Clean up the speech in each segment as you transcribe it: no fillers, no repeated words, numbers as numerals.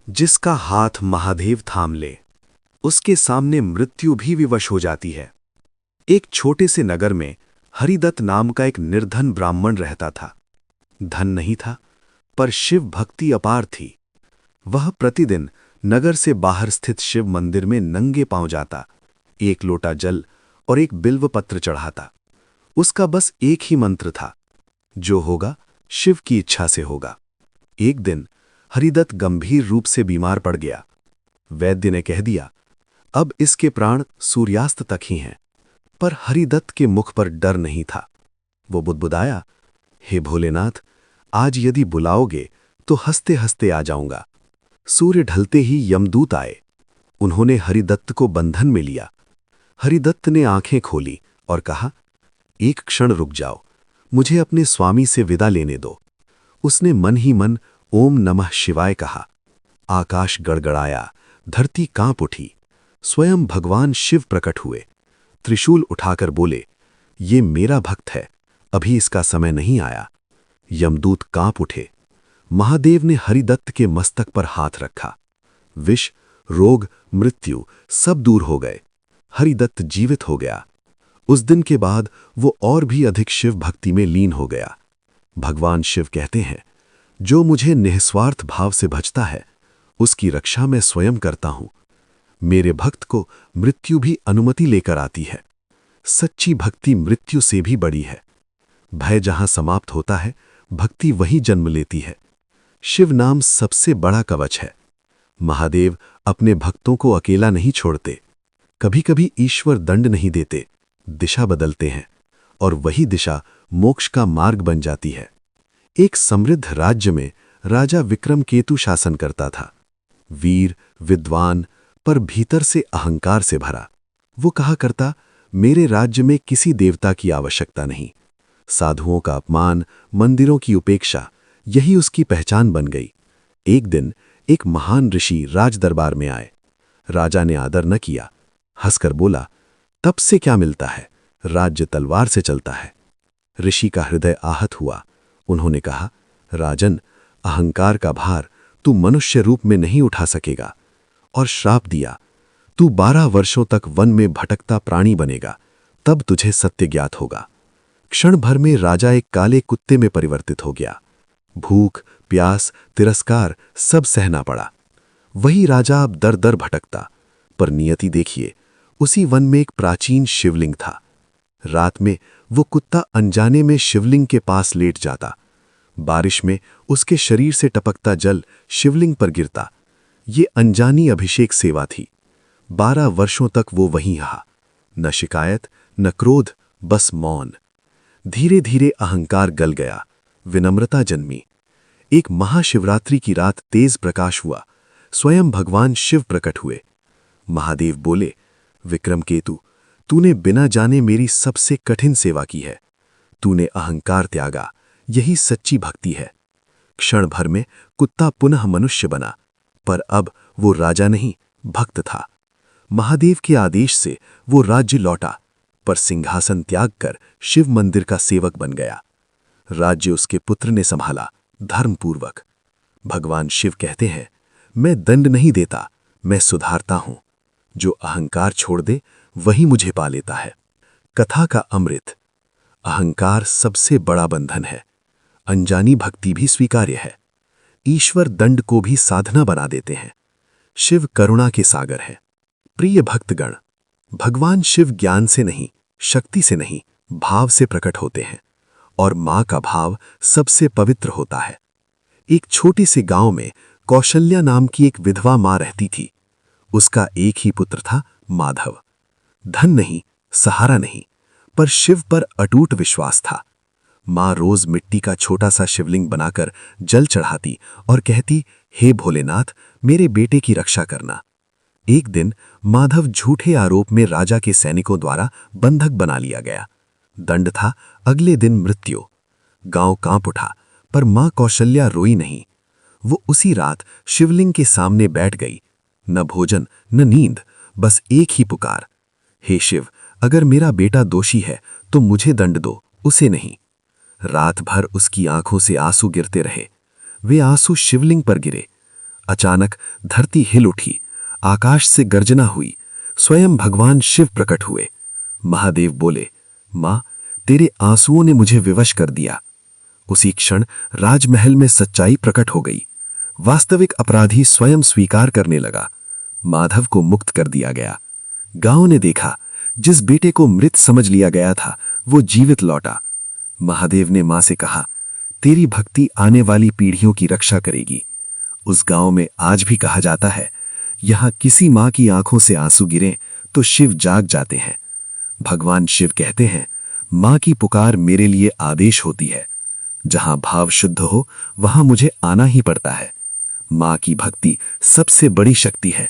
जिसका हाथ महादेव थाम ले, उसके सामने मृत्यु भी विवश हो जाती है। एक छोटे से नगर में हरिदत्त नाम का एक निर्धन ब्राह्मण रहता था। धन नहीं था, पर शिव भक्ति अपार थी। वह प्रतिदिन नगर से बाहर स्थित शिव मंदिर में नंगे पांव जाता, एक लोटा जल और एक बिल्व पत्र चढ़ाता। उसका बस एक ही मंत्र था, जो होगा शिव की इच्छा से होगा। एक दिन हरिदत्त गंभीर रूप से बीमार पड़ गया। वैद्य ने कह दिया, अब इसके प्राण सूर्यास्त तक ही हैं। पर हरिदत्त के मुख पर डर नहीं था। वो बुदबुदाया, हे भोलेनाथ, आज यदि बुलाओगे तो हंसते हंसते आ जाऊंगा। सूर्य ढलते ही यमदूत आए। उन्होंने हरिदत्त को बंधन में लिया। हरिदत्त ने आंखें खोली और कहा, एक क्षण रुक जाओ, मुझे अपने स्वामी से विदा लेने दो। उसने मन ही मन ओम नमः शिवाय कहा। आकाश गड़गड़ाया, धरती कांप उठी। स्वयं भगवान शिव प्रकट हुए। त्रिशूल उठाकर बोले, ये मेरा भक्त है, अभी इसका समय नहीं आया। यमदूत कांप उठे। महादेव ने हरिदत्त के मस्तक पर हाथ रखा। विष, रोग, मृत्यु सब दूर हो गए। हरिदत्त जीवित हो गया। उस दिन के बाद वो और भी अधिक शिव भक्ति में लीन हो गया। भगवान शिव कहते हैं, जो मुझे निस्वार्थ भाव से भजता है, उसकी रक्षा मैं स्वयं करता हूं। मेरे भक्त को मृत्यु भी अनुमति लेकर आती है। सच्ची भक्ति मृत्यु से भी बड़ी है। भय जहां समाप्त होता है, भक्ति वहीं जन्म लेती है। शिव नाम सबसे बड़ा कवच है। महादेव अपने भक्तों को अकेला नहीं छोड़ते। कभी कभी ईश्वर दंड नहीं देते, दिशा बदलते हैं, और वही दिशा मोक्ष का मार्ग बन जाती है। एक समृद्ध राज्य में राजा विक्रमकेतु शासन करता था। वीर, विद्वान, पर भीतर से अहंकार से भरा। वो कहा करता, मेरे राज्य में किसी देवता की आवश्यकता नहीं। साधुओं का अपमान, मंदिरों की उपेक्षा, यही उसकी पहचान बन गई। एक दिन एक महान ऋषि राज दरबार में आए। राजा ने आदर न किया, हंसकर बोला, तब से क्या मिलता है, राज्य तलवार से चलता है। ऋषि का हृदय आहत हुआ। उन्होंने कहा, राजन, अहंकार का भार तू मनुष्य रूप में नहीं उठा सकेगा। और श्राप दिया, तू 12 वर्षों तक वन में भटकता प्राणी बनेगा, तब तुझे सत्य ज्ञात होगा। क्षण भर में राजा एक काले कुत्ते में परिवर्तित हो गया। भूख, प्यास, तिरस्कार सब सहना पड़ा। वही राजा अब दर दर भटकता। पर नियति देखिए, उसी वन में एक प्राचीन शिवलिंग था। रात में वो कुत्ता अनजाने में शिवलिंग के पास लेट जाता। बारिश में उसके शरीर से टपकता जल शिवलिंग पर गिरता। ये अनजानी अभिषेक सेवा थी। 12 वर्षों तक वो वहीं रहा। न शिकायत, न क्रोध, बस मौन। धीरे धीरे अहंकार गल गया, विनम्रता जन्मी। एक महाशिवरात्रि की रात तेज प्रकाश हुआ। स्वयं भगवान शिव प्रकट हुए। महादेव बोले, विक्रमकेतु, तूने बिना जाने मेरी सबसे कठिन सेवा की है। तूने अहंकार त्यागा, यही सच्ची भक्ति है। क्षण भर में कुत्ता पुनः मनुष्य बना, पर अब वो राजा नहीं, भक्त था। महादेव के आदेश से वो राज्य लौटा, पर सिंहासन त्याग कर शिव मंदिर का सेवक बन गया। राज्य उसके पुत्र ने संभाला, धर्मपूर्वक। भगवान शिव कहते हैं, मैं दंड नहीं देता, मैं सुधारता हूं। जो अहंकार छोड़ दे, वही मुझे पा लेता है। कथा का अमृत। अहंकार सबसे बड़ा बंधन है। अनजानी भक्ति भी स्वीकार्य है। ईश्वर दंड को भी साधना बना देते हैं। शिव करुणा के सागर है। प्रिय भक्तगण, भगवान शिव ज्ञान से नहीं, शक्ति से नहीं, भाव से प्रकट होते हैं। और मां का भाव सबसे पवित्र होता है। एक छोटे से गांव में कौशल्या नाम की एक विधवा मां रहती थी। उसका एक ही पुत्र था, माधव। धन नहीं, सहारा नहीं, पर शिव पर अटूट विश्वास था। मां रोज मिट्टी का छोटा सा शिवलिंग बनाकर जल चढ़ाती और कहती, हे भोलेनाथ, मेरे बेटे की रक्षा करना। एक दिन माधव झूठे आरोप में राजा के सैनिकों द्वारा बंधक बना लिया गया। दंड था अगले दिन मृत्यु। गांव कांप उठा, पर मां कौशल्या रोई नहीं। वो उसी रात शिवलिंग के सामने बैठ गई। न भोजन, न नींद, बस एक ही पुकार, हे शिव, अगर मेरा बेटा दोषी है तो मुझे दंड दो, उसे नहीं। रात भर उसकी आंखों से आंसू गिरते रहे। वे आंसू शिवलिंग पर गिरे। अचानक धरती हिल उठी, आकाश से गर्जना हुई, स्वयं भगवान शिव प्रकट हुए। महादेव बोले, मां, तेरे आंसुओं ने मुझे विवश कर दिया। उसी क्षण राजमहल में सच्चाई प्रकट हो गई। वास्तविक अपराधी स्वयं स्वीकार करने लगा। माधव को मुक्त कर दिया गया। गांव ने देखा, जिस बेटे को मृत समझ लिया गया था वो जीवित लौटा। महादेव ने मां से कहा, तेरी भक्ति आने वाली पीढ़ियों की रक्षा करेगी। उस गांव में आज भी कहा जाता है, यहां किसी मां की आंखों से आंसू गिरे तो शिव जाग जाते हैं। भगवान शिव कहते हैं, मां की पुकार मेरे लिए आदेश होती है। जहां भाव शुद्ध हो वहां मुझे आना ही पड़ता है। मां की भक्ति सबसे बड़ी शक्ति है।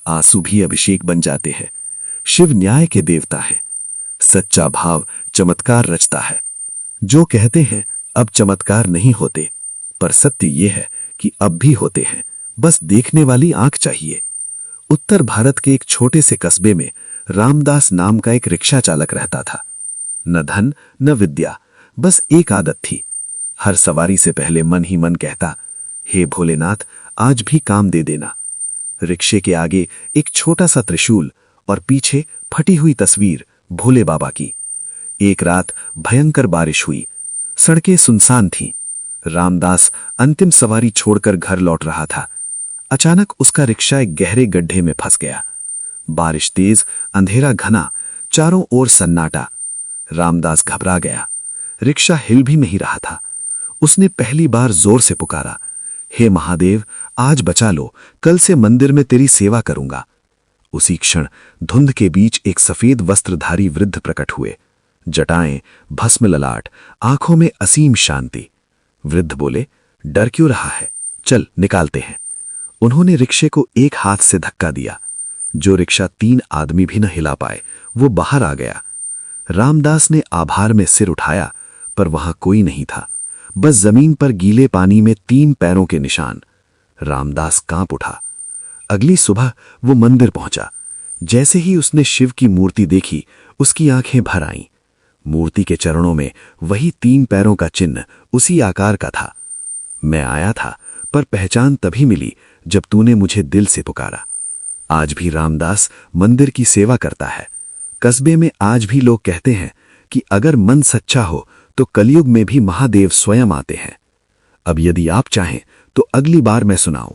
आंसू भी अभिषेक बन जाते हैं। शिव न्याय के देवता है। सच्चा भाव चमत्कार रचता है। जो कहते हैं अब चमत्कार नहीं होते, पर सत्य यह है कि अब भी होते हैं, बस देखने वाली आंख चाहिए। उत्तर भारत के एक छोटे से कस्बे में रामदास नाम का एक रिक्शा चालक रहता था। न धन न विद्या, बस एक आदत थी। हर सवारी से पहले मन ही मन कहता, हे भोलेनाथ, आज भी काम दे देना। रिक्शे के आगे एक छोटा सा त्रिशूल और पीछे फटी हुई तस्वीर भोले बाबा की। एक रात भयंकर बारिश हुई। सड़कें सुनसान थीं। रामदास अंतिम सवारी छोड़कर घर लौट रहा था। अचानक उसका रिक्शा एक गहरे गड्ढे में फंस गया। बारिश तेज, अंधेरा घना, चारों ओर सन्नाटा। रामदास घबरा गया। रिक्शा हिल भी नहीं रहा था। उसने पहली बार जोर से पुकारा, हे महादेव, आज बचा लो, कल से मंदिर में तेरी सेवा करूंगा। उसी क्षण धुंध के बीच एक सफेद वस्त्रधारी वृद्ध प्रकट हुए। जटाएं, भस्म ललाट, आंखों में असीम शांति। वृद्ध बोले, डर क्यों रहा है, चल निकालते हैं। उन्होंने रिक्शे को एक हाथ से धक्का दिया। जो रिक्शा 3 आदमी भी न हिला पाए वो बाहर आ गया। रामदास ने आभार में सिर उठाया, पर वहां कोई नहीं था, बस जमीन पर गीले पानी में 3 पैरों के निशान। रामदास कांप उठा। अगली सुबह वो मंदिर पहुंचा। जैसे ही उसने शिव की मूर्ति देखी, उसकी आंखें भर आईं। मूर्ति के चरणों में वही 3 पैरों का चिन्ह उसी आकार का था। मैं आया था, पर पहचान तभी मिली जब तूने मुझे दिल से पुकारा। आज भी रामदास मंदिर की सेवा करता है। कस्बे में आज भी लोग कहते हैं कि अगर मन सच्चा हो तो कलयुग में भी महादेव स्वयं आते हैं। अब यदि आप चाहें तो अगली बार मैं सुनाऊं।